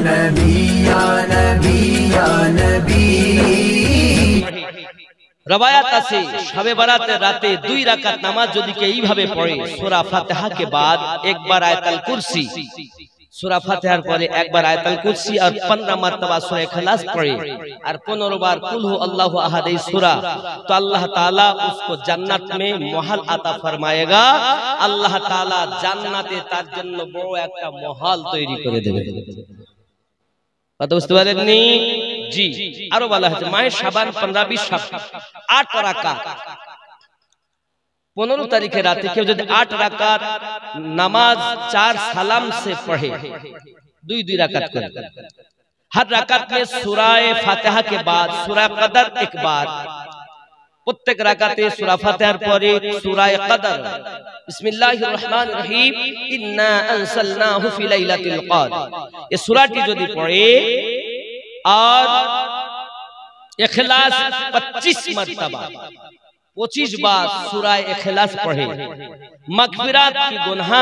नबी या नबी या नबी। रवायात আছে শবে বরাতের রাতে 2 রাকাত নামাজ যদি কেউ এইভাবে পড়ে সূরা ফাতিহা के बाद एक बार आयतल कुर्सी, सूरा फातिहार परे एक बार आयतल कुर्सी और 15 मर्तबा सूरा इखलास पढ़े और 15 बार कुल हु अल्लाहु अहद सूरा, तो अल्लाह ताला उसको जन्नत में महल अता फरमाएगा। अल्लाह ताला জান্নাতে তার জন্য বড় একটা মহল তৈরি করে দেবে। কথা বুঝতে পারেননি? জি, আরো বলা হয়েছে মাহে শাবান 15-20 8 রাকাত 15 तारीख रात के जो 8 रकात नमाज 4 सलाम से पढ़े, 2 रकात करे, हर रकात में सूरा फातिहा के बाद सूरा कदर एक बार, प्रत्येक रकाते सूरा फातिहार परे सूरा कदर, बिस्मिल्लाहिर रहमानिर रहीम इन्ना अंसलनाहु फी लैलातिल क़द्र, ये सूराटी यदि पढ़े और इखलास 25 मर्तबा 25 बार सूरा इखलास पढ़े, मगफिरत की गुनाह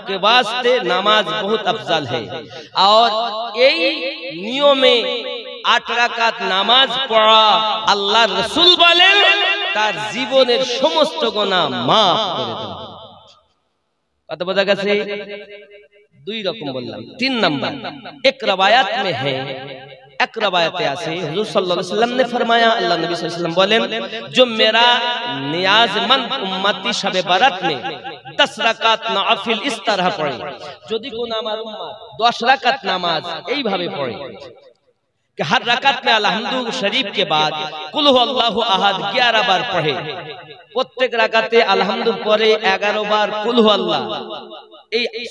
के वास्ते नमाज बहुत अफजल है। और यही नियम में 8 রাকাত নামাজ পড়া আল্লাহ রাসূল বলেন তার জীবনের সমস্ত গুনাহ maaf করে দেন। কত বোঝা গেছে? 2 রকম বললাম। 3 नंबर एक रवायत में है, एक रवायत ऐसे हुजूर सल्लल्लाहु अलैहि वसल्लम ने फरमाया, अल्लाह नबी सल्लल्लाहु अलैहि वसल्लम बोले जो मेरा नियाजमंद उम्मती शबे बारात में 10 रकात नफिल इस तरह पढ़े, यदि कोन আমার উম্মত 10 रकात नमाज এইভাবে পড়ে कि हर रकात में अलहम्दु शरीफ के बाद कुल हु अल्लाहु अहद 11 बार पढ़े, प्रत्येक रकाते अलहम्दु पढ़े 11 बार कुल हु अल्लाह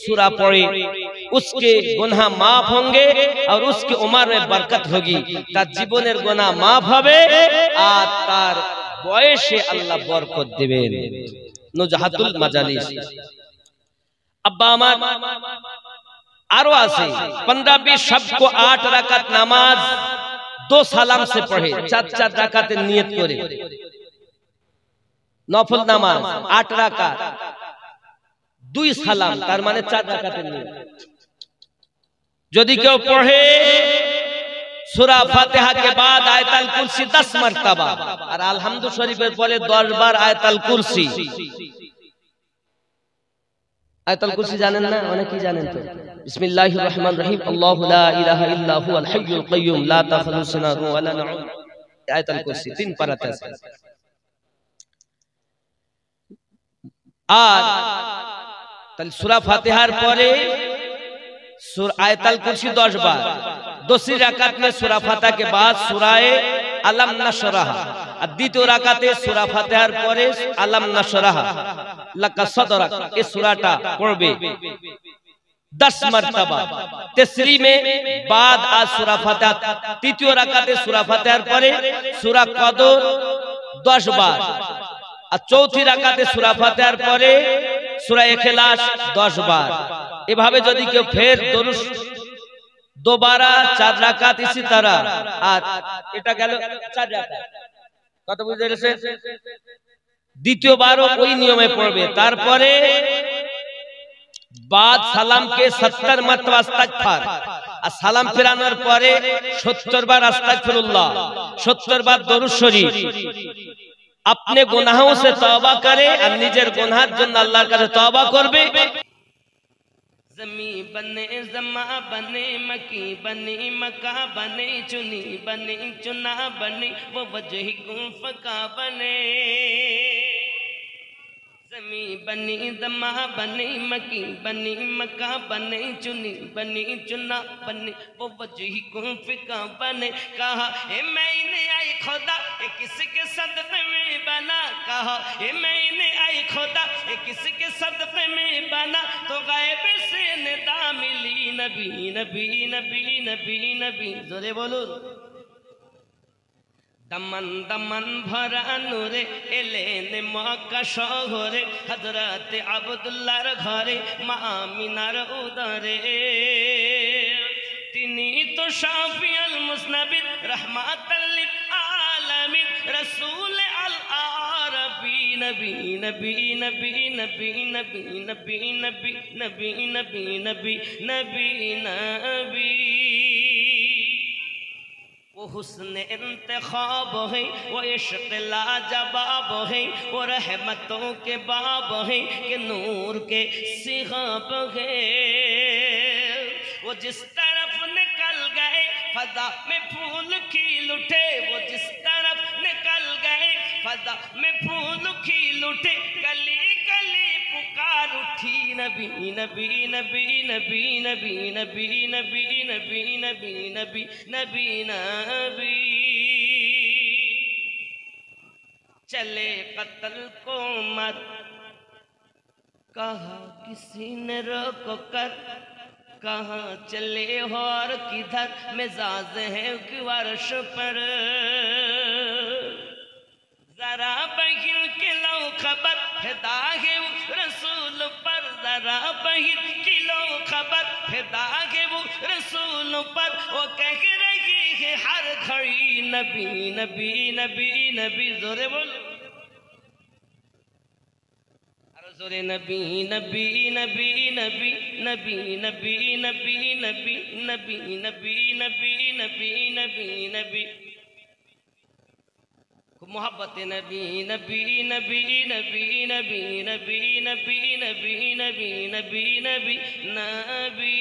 सूरा पढ़े, उसके गुनाह माफ होंगे और उसकी उम्र में बरकत होगी, तार जीवनेर गुनाह माफ होबे और तार बयसे अल्लाह बरकत दिबेन। नुजहातुल मजालिस अब्बा आमार आरो आछे 15-20 सबको 8 रकात नामाज 2 सालाम से पढ़े, 4-4 रकातेर नियत करे नफल नामाज 8 रकात 2 সালাম তার মানে 4 রাকাতের নিয়ত। যদি কেউ পড়ে সূরা ফাতিহা के बाद आयतल कुर्सी 10 मर्तबा और अलहम्दु शरीफের পরে 10 বার आयतल कुर्सी। आयतल कुर्सी জানেন না? অনেকেই জানেন তো। বিসমিল্লাহির রহমানির রহিম আল্লাহু লা ইলাহা ইল্লা হুয়াল হাইয়ুল কাইয়্যুম লা তাখুযুহু সিনাতুন ওয়া লা নাউম, आयतल कुर्सी 3 পারাতে আছে। আর सूरा फातिहार परे आयतल कुर्सी 10 बार, दूसरी रकात में सूरा फातिहा के बाद सूराए अलम नशरह, और द्वितीय रकाते सूरा फातिहार परे अलम नशरह लका सदरक इस सूराटा पढ़बे 10 मर्तबा। तीसरी में बाद आज सूरा फातिहा, तृतीय रकाते सूरा फातिहार परे सूरा कदर 10 बार, और चौथी रकाते सूरा फातिहार परे सूरा इखलास 10 बार। এভাবে যদি কেউ ফের দরুদ दोबारा 4 রাকাত इसी तरह, আর এটা গেল 4 রাকাত। কত বুঝতে পেরেছেন? দ্বিতীয়বারও ওই নিয়মে পড়বে, তারপরে बाद সালাম के 70 मर्तबा इस्तिগফার, আর সালাম ফেরানোর পরে 70 বার আস্তাগফিরুল্লাহ, 70 বার দরুদ শরীফ। अपने गुनाहों से तौबा करे और निजेर गुनाहर जन्य अल्लाहर काछे तौबा करबे। जमी बने जमा बने मकी बने मका बने चुनी बने चुना बने वो वजह को फका बने। जमी बनी जमा बनी मकी बनी मका बने चुनी बनी चुना बने वो वजह को फिका बने। कहा ए मैंने आई खुदा ए किसके सदक़े में बना, कहा ए मैंने आई खुदा ए किसके सदक़े में बना, तो गायब से निदा मिली नबी नबी नबी नबी नबी। जोरे बोलो दमन दमन भरा नूरे एलेन मक्का शहरे हजरत अब्दुल्लाहर घरे मा आमिनार उदरे। तिनी तो शाफिउल मुस्नबिद रहमतल लिल आलमीन रसूल अल आरबी नबी नबी नबी नबी नबी नबी नबी नबी नबी नबी नबी नबी। हुस्न इंतखाब है, वो इश्क लाजवाब है, वो रहमतों के बाब है कि नूर के सिहाब है। वो जिस तरफ निकल गए फजा में फूल खिल उठे, वो जिस तरफ निकल गए फजा में फूल खिल उठे, गली गली पुकार उठी नबी नबी नबी नबी नबी नबी नबी नबी नबी नबी नबी नबी। चले कत्ल को मत कहा किसी ने रोक कर, कहाँ चले हो और किधर मिजाज है वर्ष पर। जरा बहिर किलो खबर फिदा है उस रसूल पर, जरा बहिर किलो खबर फिदा है वो रसूल पर। वो कह रही है हर घड़ी नबी नबी नबी नबी, जोरे बोलो जोरे नबी नबी नबी नबी नबी नबी नबी नबी नबी नबी नबी नबी नबी नबी। मोहब्बत नबी नबी नबी नबी नबी नबी नबी नबी नबी नबी नबी नबी।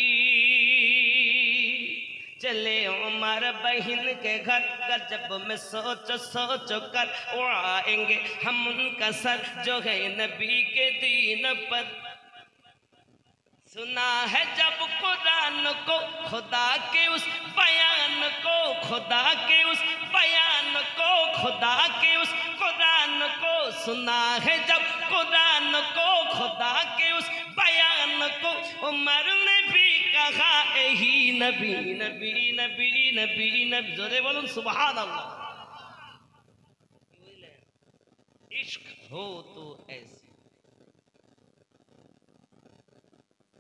चले उमर बहन के घर, गजब में सोच सोच कर उड़ाएंगे हम उनका सर जो है नबी के दीन पर। सुना है जब कुरान को खुदा के उस बयान को, खुदा के उस बयान को, खुदा के उस कुरान को। सुना है जब कुरान को खुदा के उस बयान को, उमर ने भी कहा यही नबी नबी नबी नबी नबी। जोरे बोलूं सुभान अल्लाह। इश्क हो तो ऐसे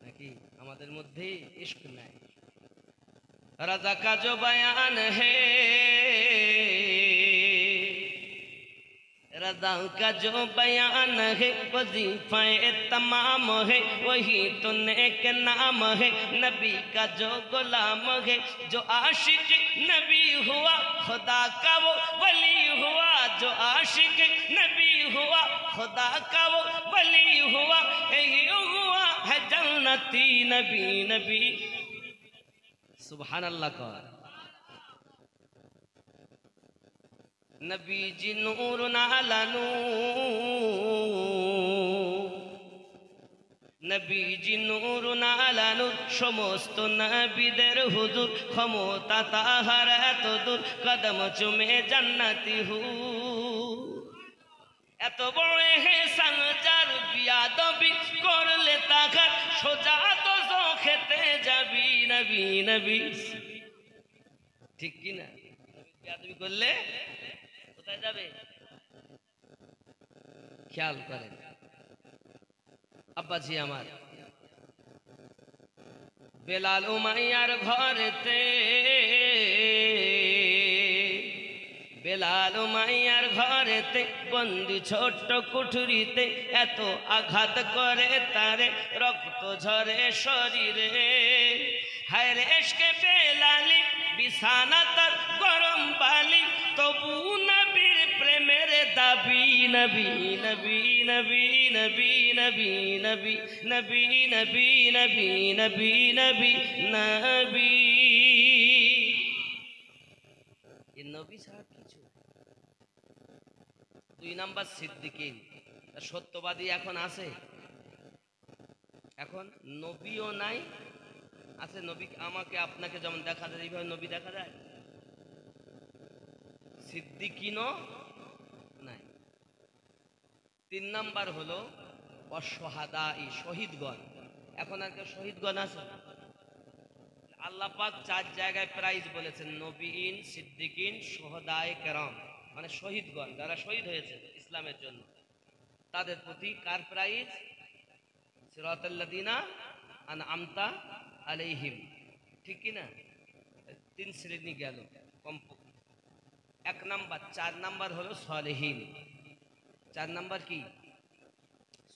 নাকি আমাদের মধ্যে इश्क নাই। रज़ा का जो बयान है, रज़ा का जो बयान है, वजीफा तमाम है, वही तो नेक नाम है। नबी का जो गुलाम है, जो आशिक नबी हुआ खुदा का वो वली हुआ, जो आशिक नबी हुआ खुदा का वो वली हुआ। यही हुआ है जन्नती नबी नबी। सुभान अल्लाह का नबी जी नूर नाला नूर, नबी जी नूर नाला नूर। समस्त नबीদের হুজুর ক্ষমতা তাহার এত দূর, কদম চুমে জান্নাতি হুর। এত বড় হেসান যার বিয়াদবি করলে তাহার সোজা তো খেতে যাবি নবী নবী। ঠিক কি না? বিয়াদবি করলে কোথায় যাবে খেয়াল করেন। আব্বাজি আমার বেলাল উমাইয়ার ঘরেতে, বেলাল উমাইয়ার ঘরেতে বন্দি ছোট্ট কুঠুরিতে, এত আঘাত করে তারে রক্ত ঝরে শরীরে। হায় রে ইশকে বেলালি বিছানা তার গরম বালি, তবু নবীর প্রেমের দাবি নবী নবী নবী নবী নবী নবী নবী নবী নবী নবী নবী নবী। এই নবী ছাড়া কিছু। দুই নাম্বার সিদ্দিকিন, সত্যবাদী এখন আছে? এখন নবীও নাই, আছে নবী আমাকে আপনাকে যেমন দেখা যায় এইভাবে নবী দেখা যায়, সিদ্দিকিনও নাই। তিন নাম্বার হলো অশহাদাই, শহীদগণ। এখন আর কেউ শহীদগণ আছে? আল্লাহ পাক চার জায়গায় প্রাইজ বলেছেন, নবীন, সিদ্দিকিন, শুহাদায়ে কেরাম, মানে শহীদগণ যারা শহীদ হয়েছে ইসলামের জন্য, তাদের প্রতি কার প্রাইজ? সিরাতাল্লাযিনা আনআমতা আলাইহিম। ঠিক কি না? তিন শ্রেণী গেল কমপক্ষে। এক নাম্বার, চার নাম্বার হলো সলেহীন। চার নাম্বার কি?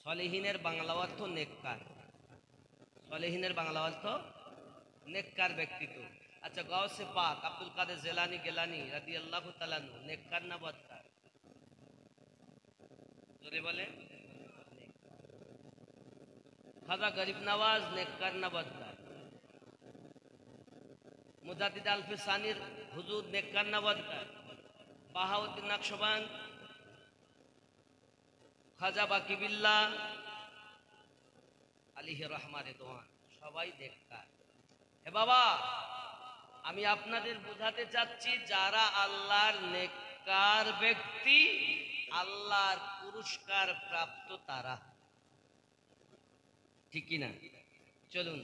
সলেহীনের বাংলা অর্থ নেককার। সলেহীনের বাংলা অর্থ নেককার ব্যক্তিত্ব। अच्छा, गौसे पाक अब्दुल कादिर जिलानी गिलानी রাদিয়াল্লাহু তাআলা আনহু নেককার না বদকার? জোরে বলেন। খাজা গরিব নওয়াজ নেককার না বদকার? মুজাদ্দিদ আল-ফিসানির হুজুর নেককার না বদকার? বাহাউদ্দিন নকশবন্দ, খাজা বাকি বিল্লাহ আলাইহি রহমা রিদওয়ান সবাই নেককার। হে বাবা, আমি আপনাদের বোঝাতে চাচ্ছি যারা আল্লাহর নেককার ব্যক্তি, আল্লাহর পুরস্কার প্রাপ্ত তারা, ঠিক কি না? চলুন,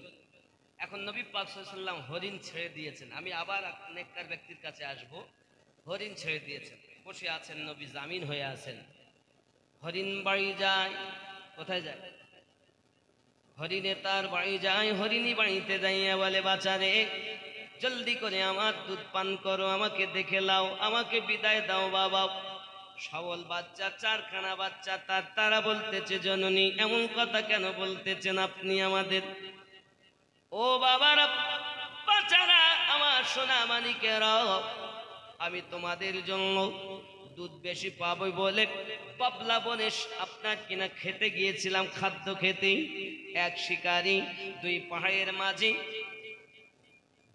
এখন নবী পাক সাল্লাল্লাহু আলাইহি ওয়াসাল্লাম হরিণ ছেড়ে দিয়েছেন। আমি আবার নেককার ব্যক্তির কাছে আসব। হরিণ ছেড়ে দিয়েছেন, বসে আছেন নবী, জামিন হয়ে আছেন। হরিণ বাড়ি যায়, কোথায় যায়? হরিণে তার বাড়ি যায়। হরিণী বাড়িতে যাইয়া বলে, বাচ্চারে জলদি করে আমার দুধ পান করো, আমাকে দেখে লাও, আমাকে বিদায় দাও বাবা। সবল বাচ্চা, চারখানা বাচ্চা, তারা বলতেছে, জননী এমন কথা কেন বলতেছেন আপনি আমাদের? ও বাবারা, বাচ্চারা, আমার সোনা মানিকেরা, আমি তোমাদের জন্য দুধ বেশি পাবো বলে পাবলা বনে আপনার কিনা খেতে গিয়েছিলাম, খাদ্য খেতে। এক শিকারী দুই পাহাড়ের মাঝে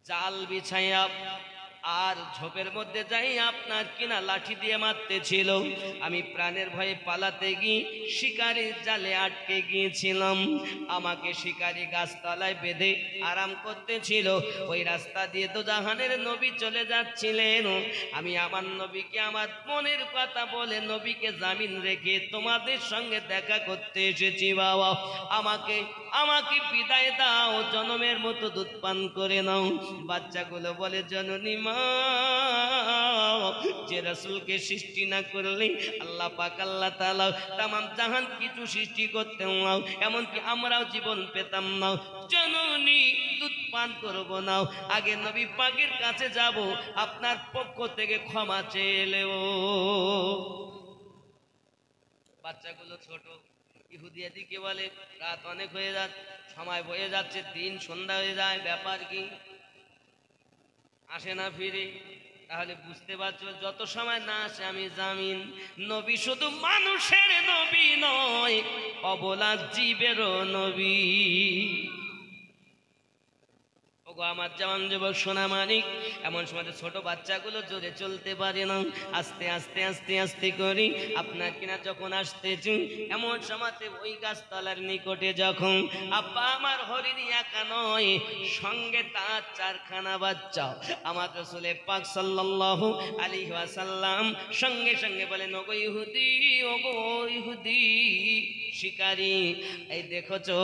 জাল বিছাইয়া আর ঝোপের মধ্যে যাই আপনার কিনা লাঠি দিয়ে মারতেছিল। আমি প্রাণের ভয়ে পালাতে গিয়ে শিকারীর জালে আটকে গিয়েছিলাম। আমাকে শিকারী গাছতলায় বেঁধে আরাম করতেছিল। ওই রাস্তা দিয়ে তো জাহানের নবী চলে যাচ্ছিলেন। আমি আমার নবীকে আমার মনের কথা বলে নবীকে জামিন রেখে তোমাদের সঙ্গে দেখা করতে এসেছি বাবা। আমাকে বিদায় দাও, জনমের মতো দুধ পান করে নাও। বাচ্চাগুলো বলে, জননী মা, যে রাসূলকে সৃষ্টি না করলে আল্লাহ পাক আল্লাহ তাআলা তামাম জাহান কিছু সৃষ্টি করতেন না, এমনকি আমরাও জীবন পেতাম না। জননী দুধ পান করব না, আগে নবী পাকের কাছে যাব, আপনার পক্ষ থেকে ক্ষমা চেয়ে নেব। বাচ্চাগুলো ছোট, ইহুদি এদিকে বলে, রাত অনেক হয়ে যাচ্ছে, সময় বয়ে যাচ্ছে, দিন সন্ধ্যা হয়ে যায়, ব্যাপার কি? আসে না ফিরে। তাহলে বুঝতে পারছো, যত সময় না আসে আমি জামিন। নবী শুধু মানুষের নবী নয়, অবলা জীবেরও নবী। ওগো আমার জওয়ান যুবক সোনা মানিক, এমন সময় ছোট বাচ্চাগুলো জোরে চলতে পারে না, আস্তে আস্তে আস্তে আস্তে করি আপনার কিনা যখন আসতেছি, এমন সময়তে ওই গাছতলার নিকটে যখন আব্বা আমার হরিণী একা নয়, সঙ্গে তার চারখানা বাচ্চা, আমার রাসূল পাক সাল্লাল্লাহু আলাইহি ওয়াসাল্লাম সঙ্গে সঙ্গে বলেন, ওগো ইহুদি, ওগো ইহুদি শিকারী, এই দেখছো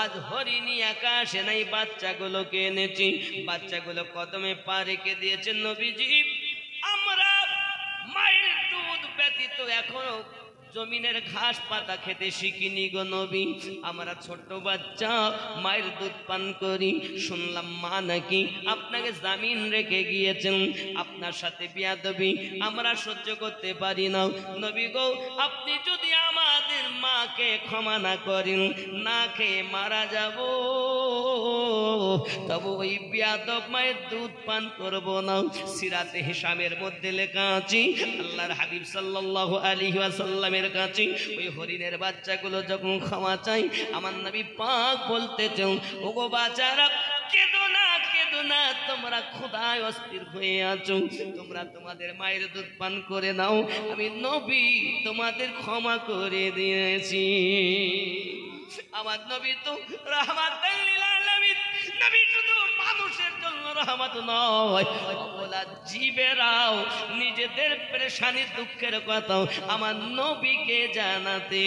আজ হরিণী একা আসে নাই, বাচ্চাগুলোকে এনেছি। বাচ্চাগুলো কদমে পা রেখে দিয়েছেন নবীজি। আমরা মায়ের দুধ ব্যতীত এখনো জমিনের ঘাস পাতা খেতে শিখিনি গো নবী। আমরা ছোট্ট বাচ্চা মায়ের দুধ পান করি। শুনলাম মা নাকি আপনাকে জামিন রেখে গিয়েছেন, আপনার সাথে বিয়াদবি আমরা সহ্য করতে পারি না। নবী গো, আপনি যদি আমাদের মাকে ক্ষমা না করেন, না খেয়ে মারা যাব, তবে ওই বিয়াদব মায়ের দুধ পান করব না। সিরাতে হিসামের মধ্যে লেখা আছে, আল্লাহর হাবিব সাল্লাল্লাহু আলাইহি ওয়াসাল্লামের কাছে ওই হরিণের বাচ্চাগুলো যখন ক্ষমা চাই, আমার নবী পাক বলতেছেন, ওগো বাচ্চারা, কেঁদো না, কেঁদো না, তোমরা খোদায় অস্থির হয়ে আছো, তোমরা তোমাদের মায়ের দুধ পান করে নাও, আমি নবী তোমাদের ক্ষমা করে দিয়েছি। আমার নবী তো রাহমাতুল লিল আলামিন, নবী শুধু মানুষের জন্য রহমত নয়, বলা জীবেরাও নিজেদের পেরেশানি দুঃখের কথা আমার নবীকে জানাতে।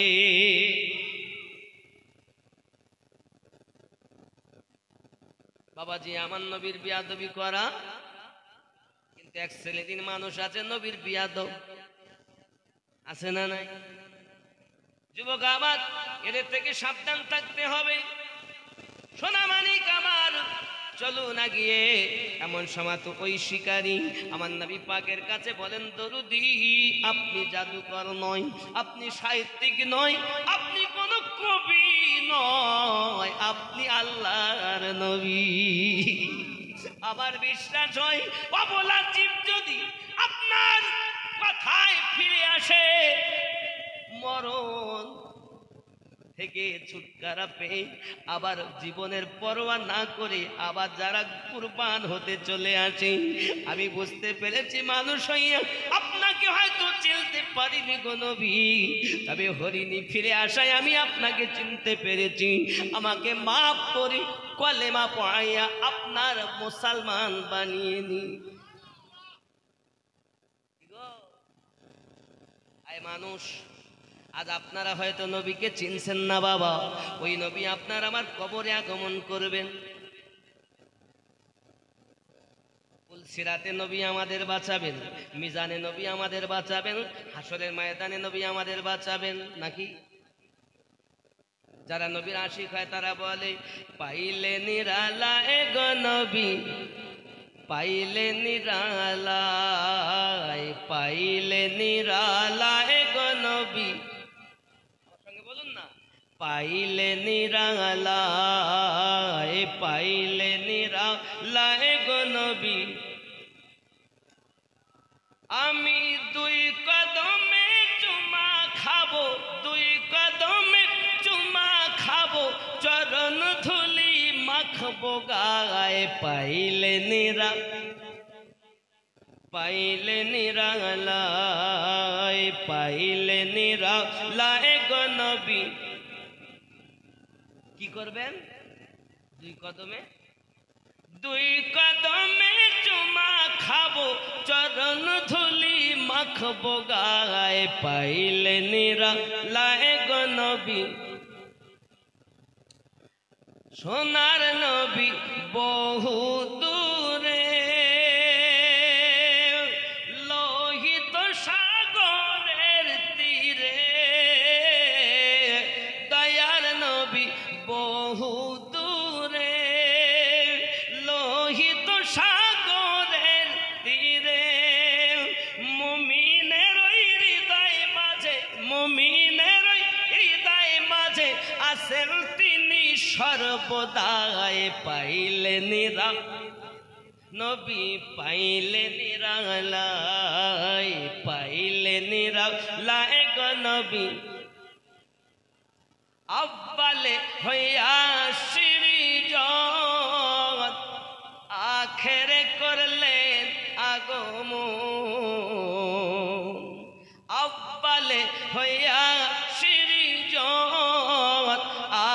বাবাজি, আমার নবীর বিয়াদবি করা, কিন্তু এক শ্রেণীর মানুষ আছে নবীর বিয়াদব, আছে না নাই? যুবক আমার, এদের থেকে সাবধান থাকতে হবে। সোনা মানিক আমার, চলো না গিয়ে এমন সময় তো ওই শিকারী আমার নবী পাকের কাছে বলেন, দরুদি, আপনি জাদুকর নয়, আপনি সাহিত্যিক নয়, আপনি কোন কবি নয়, আপনি আল্লাহর নবী। আমার বিশ্বাস হয় অবলা জীব যদি আপনার কথায় ফিরে আসে, মরণ থেকে ছুটকারা পেয়ে আবার জীবনের পরোয়া না করে আবার যারা কুরবান হতে চলে আসে, আমি বুঝতে পেরেছি মানুষ হইয়া আপনাকে হয়তো চিনতে পারিনি গো নবী, তবে হরিণী ফিরে আসায় আমি আপনাকে চিনতে পেরেছি। আমাকে মাফ করে কলেমা পড়াইয়া আপনার মুসলমান বানিয়ে নি। আয় মানুষ, আজ আপনারা হয়তো নবীকে চিনছেন না বাবা, ওই নবী আপনার আমার কবরে আগমন করবেন। সিরাতে নবী আমাদের বাঁচাবেন, মিজানে নবী আমাদের বাঁচাবেন, হাসরের ময়দানে নবী আমাদের বাঁচাবেন নাকি? যারা নবীর আশিক হয় তারা বলে পাইলে নিরালায় গো নবী, পাইলে নিরালায়, পাইলে নিরালায় গো নবী, সঙ্গে বলুন না, পাইলে নিরালায়, পাইলে নিরালায় গো নবী। আমি দুই কদমে চুমা খাবো, দুই কদমে চুমা খাবো, চরণ ধুলি মাখবো গায়ে, পাইলে নিরা, পাইলে নিরালায়, পাইলে নিরালায় গো নবী। কি করবেন? দুই কদমে, দুই কদমে চুমা খাবো, চরণ ধুলি মাখবো গায়ে, পাইলে নিরালায় গো নবী। সোনার নবী বহু দূরে, লোহিত সাগরের তীরে, দয়ার নবী বহু দূরে, লোহিত সাগরের তীরে, মুমিনের হৃদয় মাঝে, মুমিনের হৃদয় মাঝে আছেন তিনি সর্বদাই, পাইলে নিরা নবী, পাইলে নিরালায়, পাইলে নিরালায় গো নবী। আব্বালে হইয়া সৃজন, আখেরে করলেন আগমন, আব্বালে হইয়া সৃজন,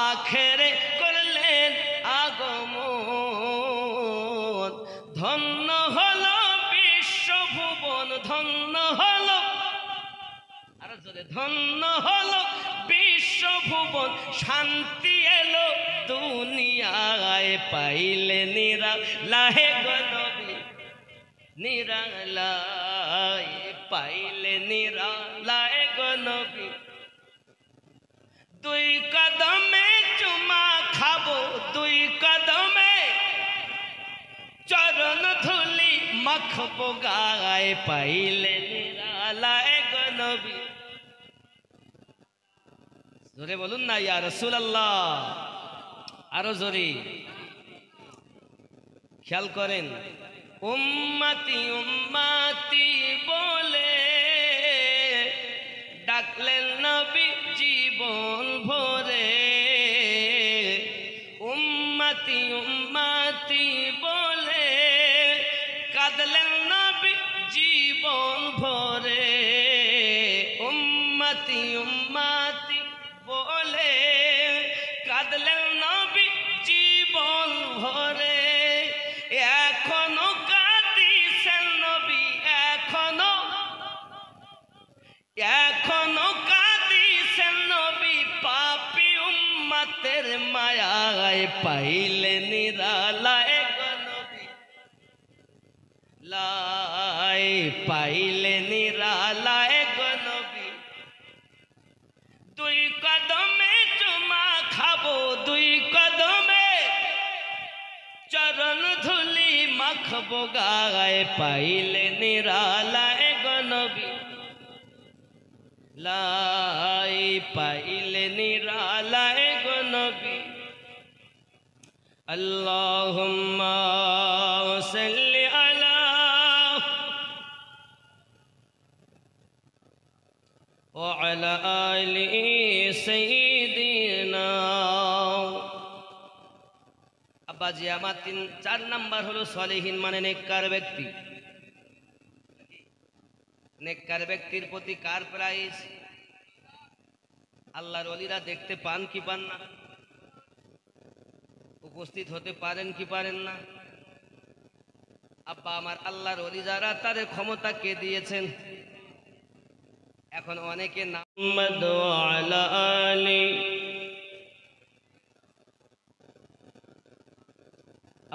আখেরে করলেন আগমন। ধন্য হলো বিশ্বভুবন, ধন্য হলো, আরো জোরে, ধন্য হলো বিশ্বভুবন, শান্তি এলো দুনিয়ায়, পাইলে নিরালায় গো নবী, নিরালায়, পাইলে নিরালায় গো নবী। দুই কদমে চুমা খাবো, দুই কদমে চরণ ধুলি মাখবো গায়ে, পাইলে নিরালায় গো নবী। জোরে বলুন না ইয়া রাসূলুল্লাহ, আরো জোরে। খেয়াল করেন, উম্মতি উম্মতি বলে ডাকলেন নবী জীবন ভরে, উম্মতি উম্মতি বলে কাঁদলেন নবী জীবন ভরে, উম্মতি উম্মতি বলে কাঁদলেন নবী জীবন ভরে। এখনো কাঁদিছেন নবী, এখনো, এখনো কাঁদিছেন নবী, পাপী উম্মতের মায়ায়, পাইলে নিরালায় গো নবী, লাই, পাইলে নিরালায় গো নবী। দুই কদমে চুমা খাবো, দুই কদমে চরণ ধুলি মাখবো গায়ে, পাইলে নিরালায় গো নবী, লাই, পাইলে নিরালায় গো নবী। আল্লাহুম্মা সাল্লি আলা ওয়া আলা আলি সাইয়্যিদিনা। আব্বাজি আমার 4 নাম্বার হলো সলিহিন মানে নেককার ব্যক্তি। নেককার ব্যক্তির প্রতি কার প্রাইজ? আল্লাহর ওলিরা দেখতে পান কি পান না? উপস্থিত হতে পারেন কি পারেন না? আব্বা আমার আল্লাহর ওলি যারা, তাদের ক্ষমতা কে দিয়েছেন? এখন অনেকে মুহাম্মদ ওয়া আলা আলি।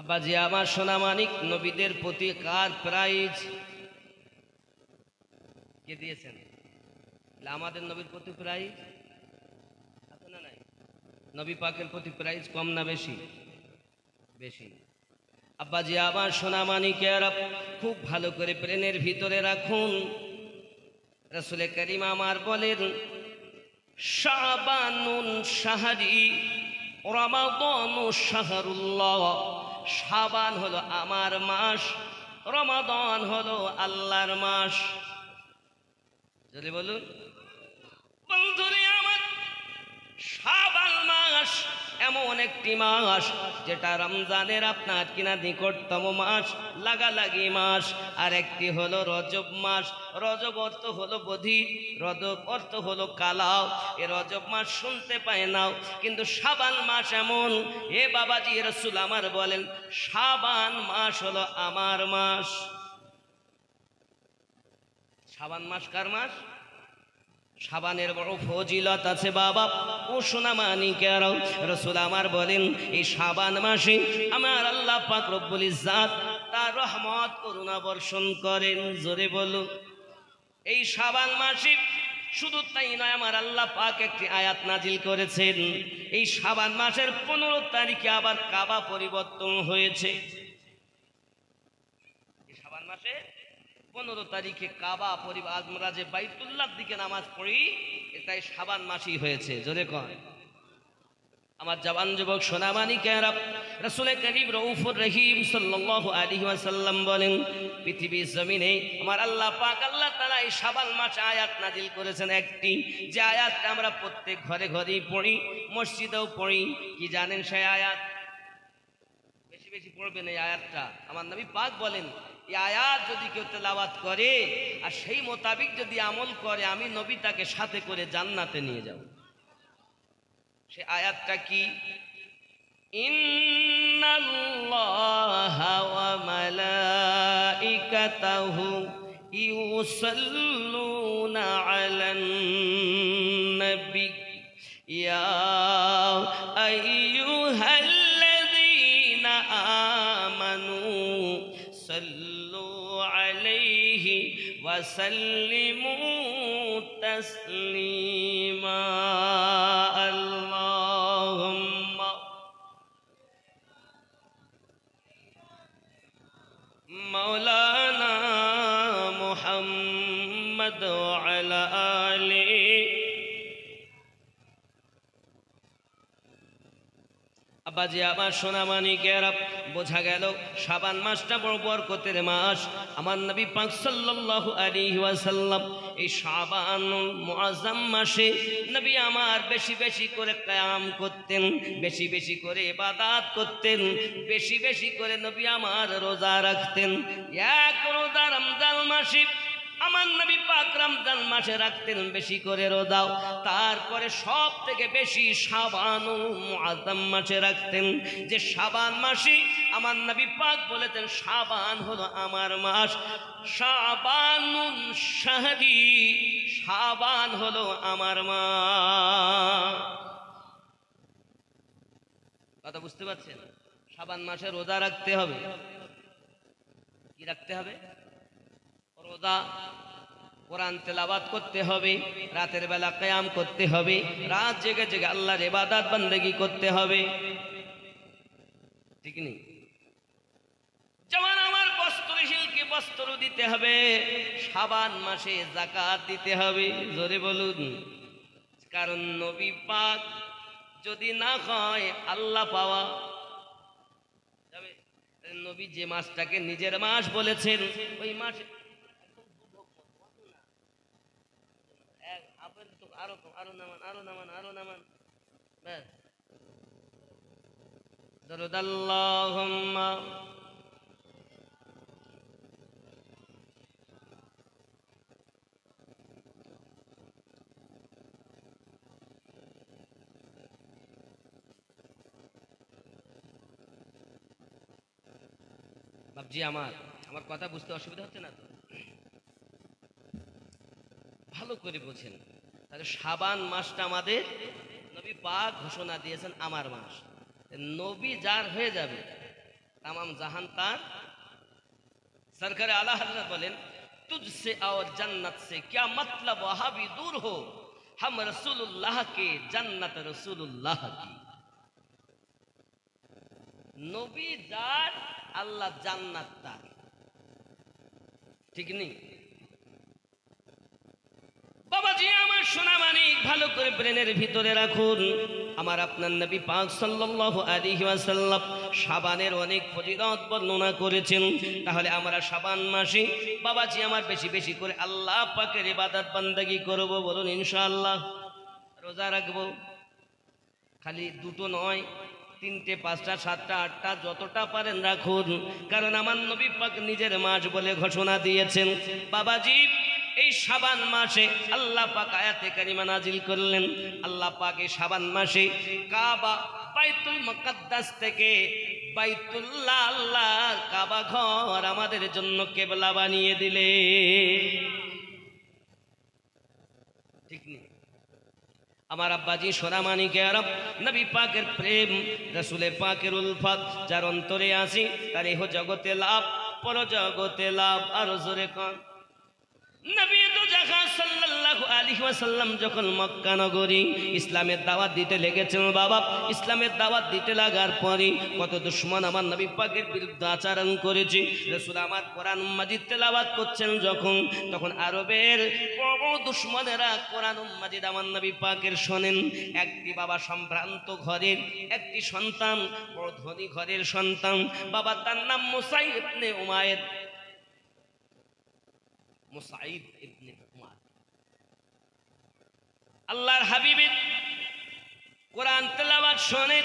আব্বাজি আমার সোনা মানিক, নবীদের প্রতি কার প্রাইজ কে দিয়েছেন? আমাদের নবীর প্রতি প্রাইজ আছে না নাই? নবী পাকের প্রতি প্রাইজ কম না বেশি? বেশি। আব্বাজি আমার সোনা মানিকেরা খুব ভালো করে প্লেনের ভিতরে রাখুন। রাসূল করিম আমার বলেন, শাবানুন শাহরি রমাদানু শাহরুল্লাহ। শাবান হলো আমার মাস, রমাদান হলো আল্লাহর মাস। যদি বলুন বন্ধুরে আমার, শাবান মাস এমন একটি মাস যেটা রমজানের আপনার কিনা নিকটতম মাস, লাগালাগি মাস। আর একটি হলো রজব মাস। রজব অর্থ হলো বধি, রজব অর্থ হলো কালাও। এ রজব মাস শুনতে পায় নাও, কিন্তু শাবান মাস এমন। এ বাবাজি রাসূল আমার বলেন, শাবান মাস হলো আমার মাস। শাবান মাস কার মাস? শাবানের বড় ফজিলত আছে বাবা ও সোনা মানিকেরা। রাসূল আমার বলেন, এই শাবান মাসে আমার আল্লাহ পাক রব্বুল ইজ্জাত তার রহমত করুণা বর্ষণ করেন। জোরে বলো। এই শাবান মাসে শুধু তাই নয়, আমার আল্লাহ পাক একটি আয়াত নাজিল করেছেন। এই শাবান মাসের 15 তারিখে আবার কাবা পরিবর্তন হয়েছে। এই শাবান মাসে 15 তারিখে কাবা পরিবার, আমরা যে বাইতুল্লাহর দিকে নামাজ পড়ি, এটাই শাবান মাসই হয়েছে। জোরে কয়। আমার জওয়ান যুবক সোনা মানিকেরা, রাসূল করিম রউফুর রহিম সাল্লাল্লাহু আলাইহি ওয়াসাল্লাম বলেন, পৃথিবীর জমিনে আমার আল্লাহ পাক আল্লাহ তাআলা এই শাবান মাসে আয়াত নাজিল করেছেন একটি, যে আয়াতটা আমরা প্রত্যেক ঘরে ঘরেই পড়ি, মসজিদেও পড়ি। কি জানেন সেই আয়াত? বেশি বেশি পড়বেন এই আয়াতটা। আমার নবী পাক বলেন, এই আয়াত যদি কেউ তেলাওয়াত করে আর সেই মোতাবিক যদি আমল করে, আমি নবী তাকে সাথে করে জান্নাতে নিয়ে যাব। সে আয়াতটা কি? ইন্নাল্লাহা ওয়া মালাইকাতাহু ইউসাল্লুনা আলান নবী ইয়া আইয়ুহাল্লাযীনা আমানু সাল্লু আলাইহি ওয়া সাল্লিমু তাসলিমা। আল্লাহুম্মা মাওলানা মুহাম্মদ ওয়া আলা আলিহি। আব্বাজি আমার সোনা মানিকেরা, বোঝা গেল শাবান মাসটা বড় বরকতের মাস। আমার নবী পাক সাল্লাল্লাহু আলাইহি ওয়াসাল্লাম এই শাবান মুআজ্জাম মাসে নবী আমার বেশি বেশি করে কিয়াম করতেন, বেশি বেশি করে ইবাদত করতেন, বেশি বেশি করে নবী আমার রোজা রাখতেন। এক রোজা রমজান মাসে আমার নবী পাক রমজান মাসে রাখতেন বেশি করে রোজাও। তারপরে সব থেকে বেশি শাবান মুআজ্জাম মাসে রাখতেন। যে শাবান মাসে আমার নবী পাক বলেছেন, শাবান হলো আমার মাস, শাবানুন শাহরি, শাবান হলো আমার মাস। কথা বুঝতে পারছেন? শাবান মাসে রোজা রাখতে হবে। কি রাখতে হবে? রোজা, কোরআন তেলাওয়াত করতে হবে, রাতের বেলা কিয়াম করতে হবে, রাত জেগে জেগে আল্লাহর ইবাদত বন্দেগী করতে হবে। ঠিক নেই? যেমন আমার বস্ত্রশীলকে বস্ত্র দিতে হবে, শাবান মাসে যাকাত দিতে হবে। জোরে বলুন। কারণ নবী পাক যদি না হয় আল্লাহ পাওয়া নবী যে মাসটাকে নিজের মাস বলেছেন ওই মাস আরো নামান ব্যাস দরুদ আল্লাহুম্মা বাবজি আমার কথা বুঝতে অসুবিধা হচ্ছে না তো? ভালো করে বোঝেন। তাহলে শাবান মাসটা আমাদের নবী পাক ঘোষণা দিয়েছেন আমার মাস। নবী যার হয়ে যাবে তামাম জাহান তার। সরকার আলা হযরত বলেন तुझसे और जन्नत से क्या मतलब वहां भी दूर हो हम रसूलुल्लाह के जन्नत रसूलुल्लाह की। নবী যার আল্লাহ জান্নাত তার, ঠিক নেই বাবাজি? আমার সোনা মানিক ভালো করে ব্রেনের ভিতরে রাখুন। আমার আপনার নবী পাক সাল্লাল্লাহু আলাইহি ওয়াসাল্লাম শাবানের অনেক ফজিলত বর্ণনা করেছেন। তাহলে আমরা শাবান মাসে বাবাজি আমার বেশি বেশি করে আল্লাহ পাকের ইবাদত বান্দাগি করব, বলুন ইনশাআল্লাহ। রোজা রাখবো, খালি দুটো নয়, 3টে 5টা 7টা 8টা যতটা পারেন রাখুন, কারণ আমার নবী পাক নিজের মাস বলে ঘোষণা দিয়েছেন। বাবাজি এই শাবান মাসে আল্লাহ পাক আয়াতে কারিমা নাজিল করলেন। আল্লাহ পাক এই শাবান মাসে কাবা বাইতুল মুকাদ্দাস থেকে বাইতুল্লাহ আল্লাহ কাবা ঘর আমাদের জন্য কিবলা বানিয়ে দিলে, ঠিক নেই? আমার আব্বাজি সোনামানিকে আরব নবী পাকের প্রেম, রাসূলে পাকের উলফত যার অন্তরে আসি তার ইহ জগতে লাভ, পর জগতে লাভ। আর জোরে কোন নবী তো জাহান সাল্লাল্লাহু আলাইহি ওয়াসাল্লাম যখন মক্কা নগরী ইসলামের দাওয়াত দিতে লেগেছেন, বাবা ইসলামের দাওয়াত দিতে লাগার পরে কত দুশমন আমার নবী পাকের বিরুদ্ধে আচরণ করেছে। রাসূল আমার কোরআন মাজিদ তেলাওয়াত করছেন যখন, তখন আরবের বড় দুশমনেরা কোরআন মাজিদ আমার নবী পাকের শোনেন। একটি বাবা সম্ভ্রান্ত ঘরের একটি সন্তান, বড় ধনী ঘরের সন্তান, বাবা তার নাম মুসাইব ইবনে উমাইর, মুসাইব ইবনে উমার। আল্লাহর হাবিবের কোরআন তেলাওয়াত শুনে,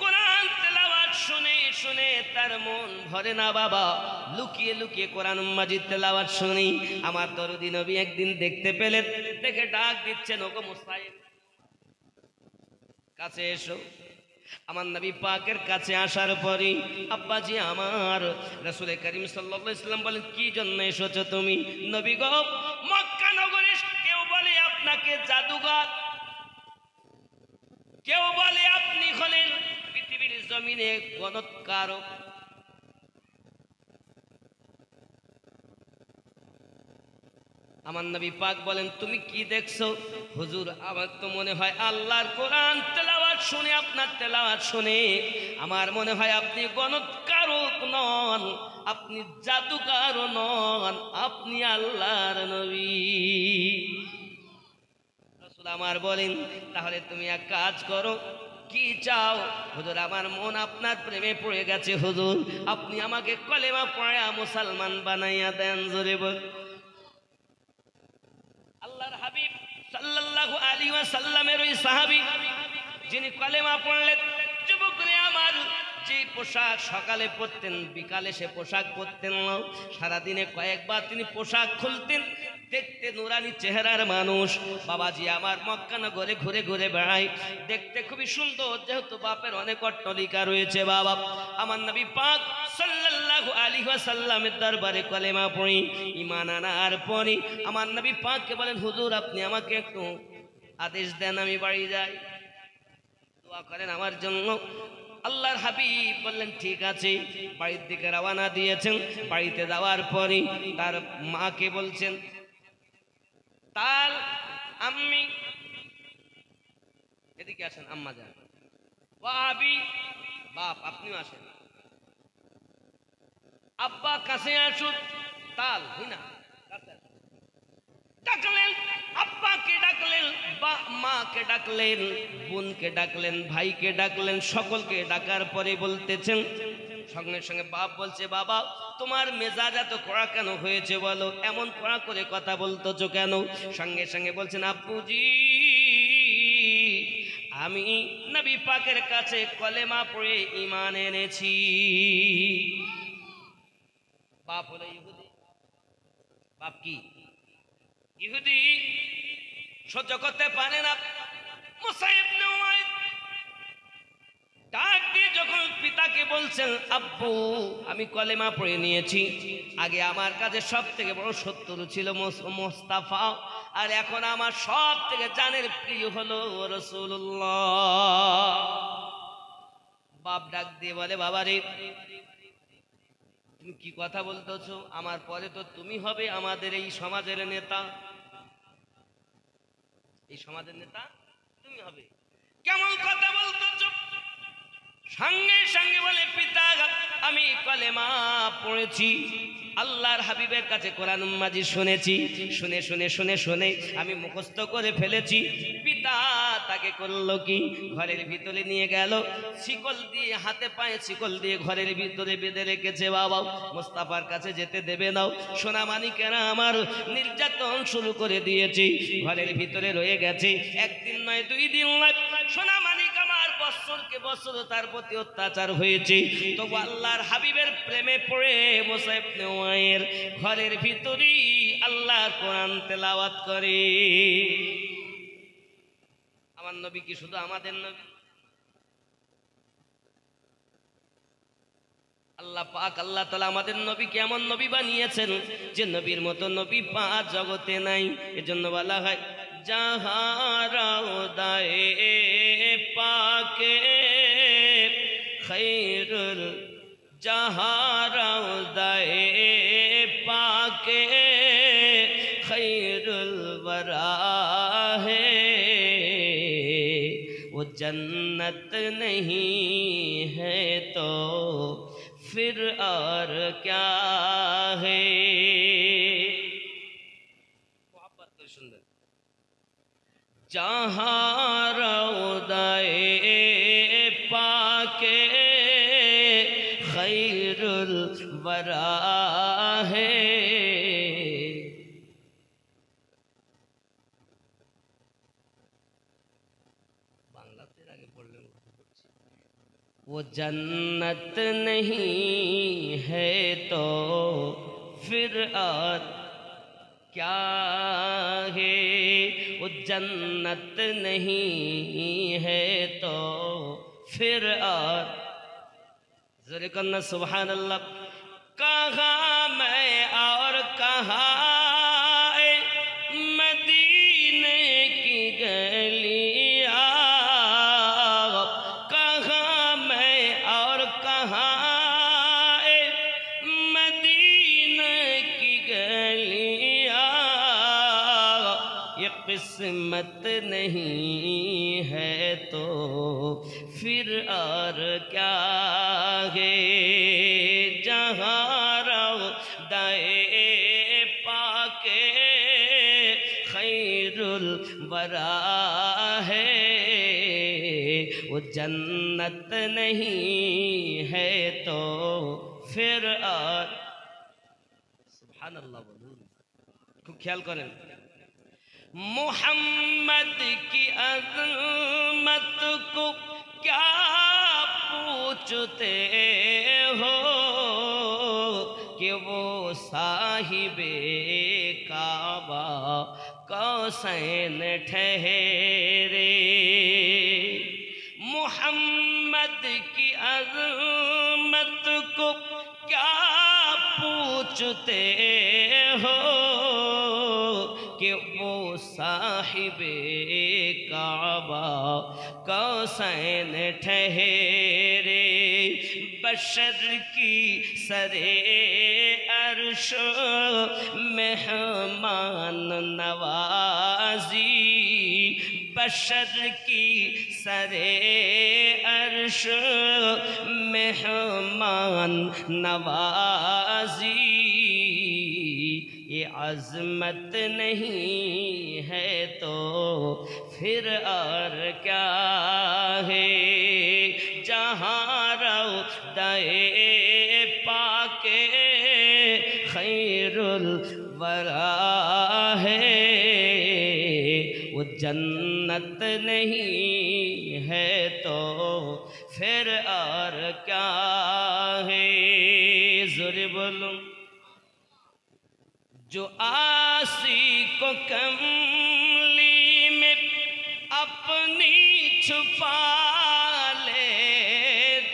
কোরআন তেলাওয়াত শুনে শুনে তার মন ভরে না বাবা, লুকিয়ে লুকিয়ে কোরআন মাজিদ তেলাওয়াত শুনি। আমার দরদি নবী একদিন দেখতে পেলেন, দেখে ডাক দিচ্ছেন, ওগো মুসাইব কাছে এসো। আমার নবী পাকের কাছে আসার পরে আব্বাজি আমার রাসূল করিম সাল্লাল্লাহু আলাইহি ওয়াসাল্লাম বলেন, কি জন্য এসেছো তুমি? নবী গো, মক্কা নগরে কেউ বলে আপনাকে জাদুঘর, কেউ বলে আপনি হলেন পৃথিবীর জমিনে গণৎকারক। আমার নবী পাক বলেন, তুমি কি দেখছো? হুজুর আমার তো মনে হয় আল্লাহর কোরআন তেলাওয়াত শুনে, আপনার তেলাওয়াত শুনে আমার মনে হয় আপনি গণৎকারক নন, আপনি জাদুকারও নন, আপনি আল্লাহর নবী। রাসূল আমার বলেন, তাহলে তুমি এক কাজ করো, কি চাও? হুজুর আমার মন আপনার প্রেমে পড়ে গেছে, হুজুর আপনি আমাকে কলেমা পড়া মুসলমান বানাইয়া দেন। জোরে বল। আল্লাহর হাবিব সাল্লাল্লাহু আলাইহি ওয়াসাল্লামের ওই সাহাবী যিনি কলেমা পড়লেন, যুবক রে আমার, যে পোশাক সকালে পরতেন বিকালে সে পোশাক পরতেন না, সারাদিনে কয়েকবার তিনি পোশাক খুলতেন, দেখতে নুরানি চেহারার মানুষ। বাবাজি আমার মক্কা নগরে ঘুরে ঘুরে বেড়ায়, দেখতে খুবই সুন্দর, যেহেতু বাপের অনেক অট্টালিকা রয়েছে। বাবা আমার নবী পাক সাল্লাল্লাহু আলাইহি ওয়াসাল্লামের দরবারে কলেমা পড়ি, ঈমান আনার পরে আমার নবী পাককে বলেন, হুজুর আপনি আমাকে একটু আদেশ দেন, আমি বাড়ি যাই, দোয়া করেন আমার জন্য। আল্লাহর হাবিব বললেন, ঠিক আছে। বাড়ির দিকে রওনা দিয়েছেন। বাড়িতে যাওয়ার পরে তার মাকে বলছেন, তাল আম্মি এদিকে আসেন, আম্মা যান, ওয়াবি বাপ আপনিও আসেন, আব্বা কাছে আসুন, তাল হিনা ডাকলেন, আব্বাকে ডাকলেন, মাকে ডাকলেন, বোনকে ডাকলেন, ভাইকে ডাকলেন, সকলকে ডাকার পরে বলতেছেন, সঙ্গে সঙ্গে বাপ বলছে, বাবা তোমার মেজাজ এত কড়া কেন হয়েছে বলো, এমন কড়া করে কথা বলতেছো কেন? সঙ্গে সঙ্গে বলছেন, আব্বুজি আমি নবী পাকের কাছে কলেমা পড়ে ঈমান এনেছি। বাপ হলো ইহুদি। বাপ কি ইহুদি, সহ্য করতে পারে না। মুসা ইবনে উমাইর ডাক দিয়ে যখন পিতাকে বলছেন, আব্বু আমি কলেমা পড়ে নিয়েছি, আগে আমার কাছে সব থেকে বড় শত্রু ছিল মোস্তাফা, আর এখন আমার সব থেকে জানের প্রিয় হলো রাসূলুল্লাহ। বাপ ডাক দিয়ে বলে, বাবা রে তুমি কি কথা বলতেছো? আমার পরে তো তুমি হবে আমাদের এই সমাজের নেতা, এই সমাজের নেতা তুমি হবে, কেমন কথা বলতেছো? সঙ্গে সঙ্গে বলে, পিতা আমি কলেমা পড়েছি, আল্লাহর হাবিবের কাছে কোরআন মাজিদ শুনেছি, শুনে শুনে শুনে শুনে আমি মুখস্থ করে ফেলেছি। পিতা তাকে করলো কি, ঘরের ভিতরে নিয়ে গেল, শিকল দিয়ে হাতে পায়ে শিকল দিয়ে ঘরের ভিতরে বেঁধে রেখেছে। বাবা মোস্তাফার কাছে যেতে দেবে নাও, সোনা মানিকেরা আমার নির্যাতন শুরু করে দিয়েছি, ঘরের ভিতরে রয়ে গেছে, একদিন নয় দুই দিন নয়, সোনা মানিক আমার বছরকে বছর তার প্রতি অত্যাচার হয়েছে। তবু আল্লাহর হাবিবের প্রেমে পড়ে মুসা ইবনে উমাইর ঘরের ভিতরেই আল্লাহর কোরআন তেলাওয়াত করে। আমার নবী কি শুধু আমাদের নবী? আল্লাহ পাক আল্লাহ তাআলা আমাদের নবীকে এমন নবী বানিয়েছেন যে নবীর মতো নবী পাঁচ জগতে নাই। এজন্য বলা হয় জাহারাউদায়ে পাকে খৈরুল, জাহারাউদায়ে পাকে खैरुल वरा है, वो जन्नत नहीं है तो फिर और क्या है। मोहब्बत तो सुंदर, जहाँ रौदाए पाके खैरुल वरा है, वो जन्नत नहीं है तो फिर और क्या है, वो जन्नत नहीं है तो फिर और, ज़रा कन्ना सुभान अल्लाह। कहाँ मैं और कहाँ मदीने की गलियाँ, किस्मत नहीं है तो फिर और क्या है, जहाँ रौदाए पाके खैरुल वरा है, वो जन्नत नहीं है तो फिर और। सुभान अल्लाह बोलूं, खूब ख्याल करें। मोहम्मद की अज़मत को क्या पूछते हो कि वो साहिबे काबा कौसैन ठहरे। मोहम्मद की अज़मत को क्या पूछते हो कि वो साहिबे काबा कौसैन ठहरे। बशर की सरे अर्श मेहमान नवाजी, बशर की सरे अर्श मेहमान नवाजी, ये अज़मत नहीं है तो फिर और क्या है, जहाँ रौदाए खैरुल वरा है, वो जन्नत नहीं है तो फिर और क्या है। ज़ोरे बोलो। जो आसी को कमली में अपनी छुपा ले,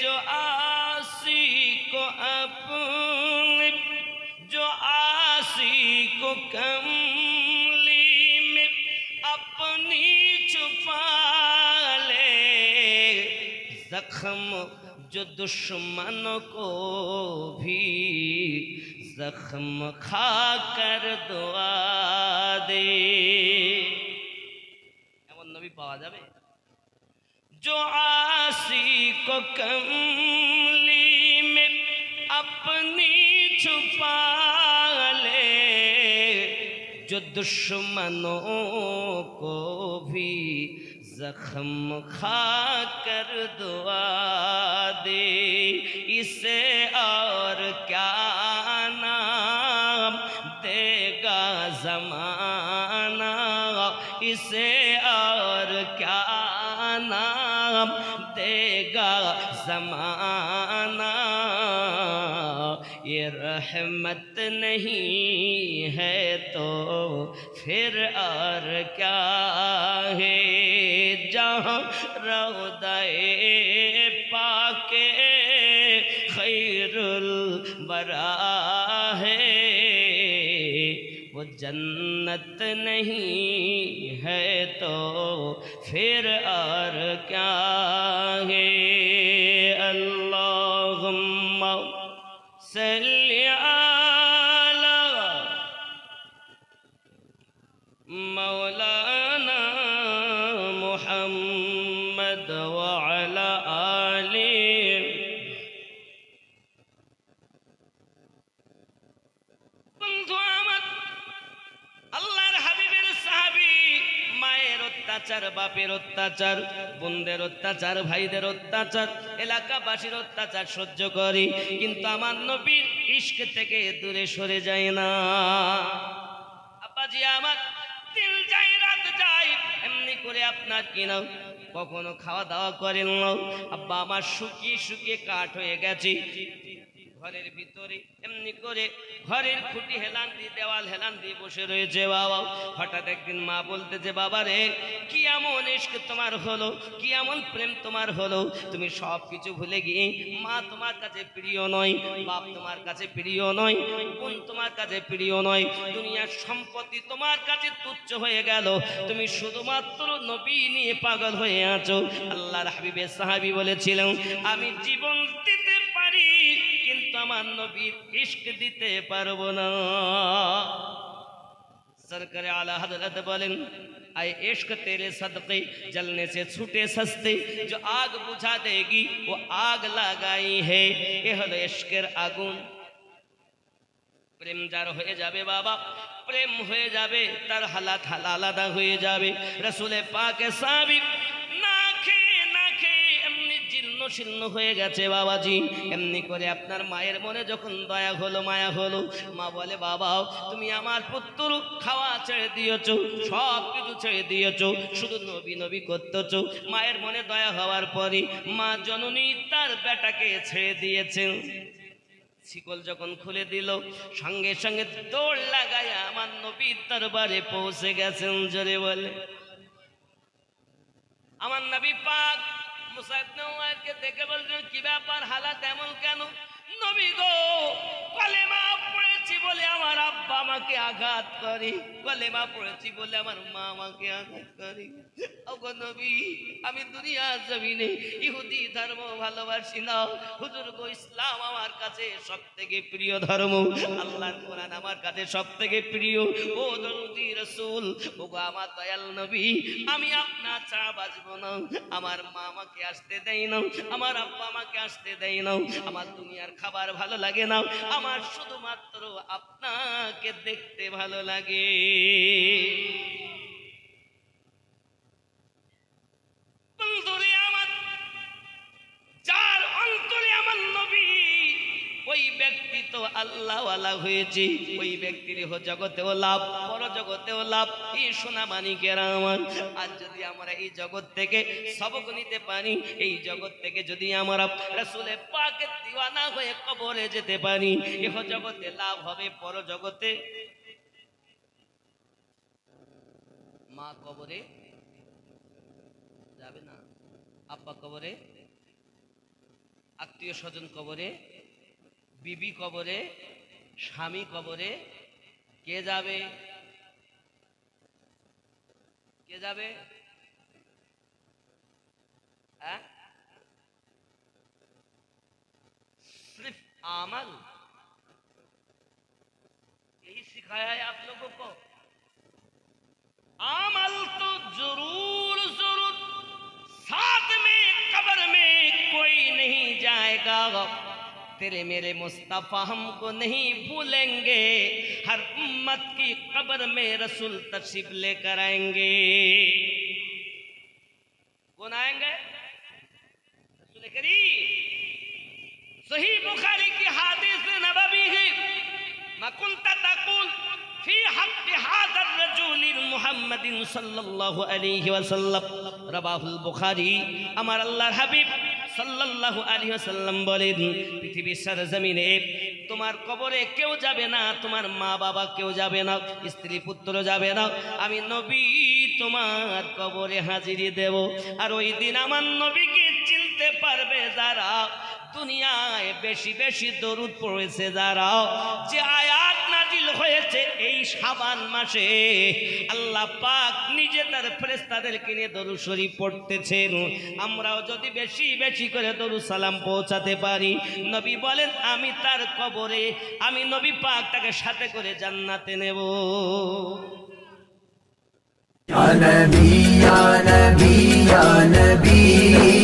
जो आसी को अपनी, जो आसी को कमली में अपनी छुपा ले, जख्म जो दुश्मनों को भी जख्म खा कर दुआ दे। एमन नबी पावा जाबे जो आसी को कमली में अपनी छुपा ले, जो दुश्मनों को भी जख्म खा कर दुआ दे। इसे और क्या नाम देगा ज़माना, इसे और क्या नाम देगा ज़माना। ये रहमत नहीं है तो फिर और क्या है। जहाँ रौदाए पाके खैरुल वरा है, वो जन्नत नहीं है तो फिर और क्या है। अल्लाहुम्मा सल्ली अला मौलाना मुहम्मद व अला आलि। আল্লাহর হাবিবের সাহাবী মায়ের অত্যাচার, বাপের অত্যাচার, বোনদের অত্যাচার, ভাইদের অত্যাচার, এলাকাবাসীর অত্যাচার সহ্য করি, কিন্তু আমার নবীর ইশক থেকে দূরে সরে যায় না। আব্বাজি আমার দিল যায় রাত যায়, এমনি করে আপনার কিনা কখনো খাওয়া দাওয়া করেন না। আব্বা আমার শুকিয়ে শুকিয়ে কাঠ হয়ে গেছে, ঘরের ভিতরে এমনি করে ঘরের খুঁটি হেলান দিয়ে, দেওয়াল হেলান দিয়ে বসে রয়েছে বাবা। হঠাৎ একদিন মা বলতেছে, বাবা রে কি এমন ইশক তোমার হলো, কি এমন প্রেম তোমার হলো, তুমি সব কিছু ভুলে গিয়ে, মা তোমার কাছে প্রিয় নয়, বাপ তোমার কাছে প্রিয় নয়, বোন তোমার কাছে প্রিয় নয়, দুনিয়ার সম্পত্তি তোমার কাছে তুচ্ছ হয়ে গেল, তুমি শুধুমাত্র নবী নিয়ে পাগল হয়ে আছো। আল্লাহর হাবিবের সাহাবী বলেছিলেন, আমি জীবন দিতে পারি কিন্তু আমার নবীর ইশক দিতে পারবো না। सरकार आला हजरत बोलें, आए इश्क तेरे सदक़े जलने से छूटे सस्ते, जो आग बुझा देगी वो आग लगाई है। ये हलो इश्केर आगुन। प्रेम जार हो जाबे बाबा, प्रेम हो जाबे, तार हालात आलादा हो जाबे। रसूले पाक साबिक शीर्ण हो गेছে বাবাজি। এমনি করে আপনার মায়ের মনে যখন দয়া হলো, মায়া হলো, মা বলে, বাবা তুমি আমার পুত্র খাওয়া ছেড়ে দিয়েছো, সব কিছু ছেড়ে দিয়েছো, শুধু নবী নবী করতেছো। মায়ের মনে দয়া হওয়ার পরে মা জননী তার বেটাকে ছেড়ে দিয়েছেন। শিকল যখন খুলে দিল, সঙ্গে সঙ্গে দৌড় লাগায় আমার নবীর দরবারে পৌঁছে গেছেন। জোরে বলে আমার নবী পাক মুসা ইবনে উমাইরকে দেখে বললেন, কি ব্যাপার, হালাত এমন কেন? নবী গো, কলেমা পড়েছি বলে আমার আব্বা আমাকে আঘাত করে, কলেমা পড়েছি বলে আমার মা আমাকে আঘাত করে। ওগো নবী, আমি দুনিয়ার জমিনে ইহুদি ধর্ম ভালোবাসি না, হুজুর গো ইসলাম আমার কাছে সবথেকে প্রিয় ধর্ম, আল্লাহর কোরআন আমার কাছে সবথেকে প্রিয়। ও দরুদি রাসূল, ওগো আমার দয়াল নবী, আমি আপনার ছাড়া বাঁচব না। আমার মা আমাকে আসতে দেয় না, আমার আব্বা আমাকে আসতে দেয় না, আমার দুনিয়ার খাবার ভালো লাগে না, আমার শুধুমাত্র আপনাকে দেখতে ভালো লাগে। অন্তরে আমার, যার অন্তরে আমার নবী, ওই ব্যক্তি তো আল্লাহওয়ালা হয়েছি ওই ব্যক্তির জগতেও লাভ পরজগতেও লাভ। এই সোনা মানিকেরা আমার, আর যদি আমরা এই জগৎ থেকে সবক নিতে পারি, এই জগৎ থেকে যদি আমরা রাসূলে পাকের দিওয়ানা হয়ে কবরে যেতে পারি, ইহ জগতে লাভ হবে, পরজগতে মা কবরে যাবে না, আব্বা কবরে, আত্মীয় স্বজন কবরে, বিবি কবরে, স্বামী কবরে, কে যাবে? কে যাবে? सिर्फ अमल यही सिखाया है आप लोगों को। अमल तो जरूर जरूर साथ में, कब्र में कोई नहीं जाएगा, तेरे मेरे मुस्तफा हमको नहीं भूलेंगे, हर उम्मत की कब्र में रसूल तशरीफ लेकर आएंगे। कौन आएंगे? रसूल करीम। सही बुखारी की हदीस नबवी है, मा कुंता तकुल फी हक़ हाज़ा रजूल मुहम्मदिन सल्लल्लाहु अलैहि वसल्लम, रवाहुल बुखारी। আমার আল্লাহর হাবিব সাল্লাল্লাহু আলাইহি ওয়াসাল্লাম বলেন, পৃথিবীর সরজমিনে তোমার কবরে কেউ যাবে না, তোমার মা বাবা কেউ যাবে না, স্ত্রী পুত্র যাবে না, আমি নবী তোমার কবরে হাজিরি দেব। আর ওই দিন আমার নবীকে চিনতে পারবে যারা দুনিয়ায় বেশি বেশি দরুদ পড়েছে, যারা যে আয়াত নাজিল হয়েছে এই শাবান মাসে আল্লাহ পাক নিজে তার ফেরেশতাদেরকে নিয়ে দরুদ শরীফ পড়তেছেন। আমরাও যদি বেশি বেশি করে দরুদ সালাম পৌঁছাতে পারি, নবী বলেন আমি তার কবরে, আমি নবী পাক তাকে সাথে করে জান্নাতে নেব। या नबी या नबी या नबी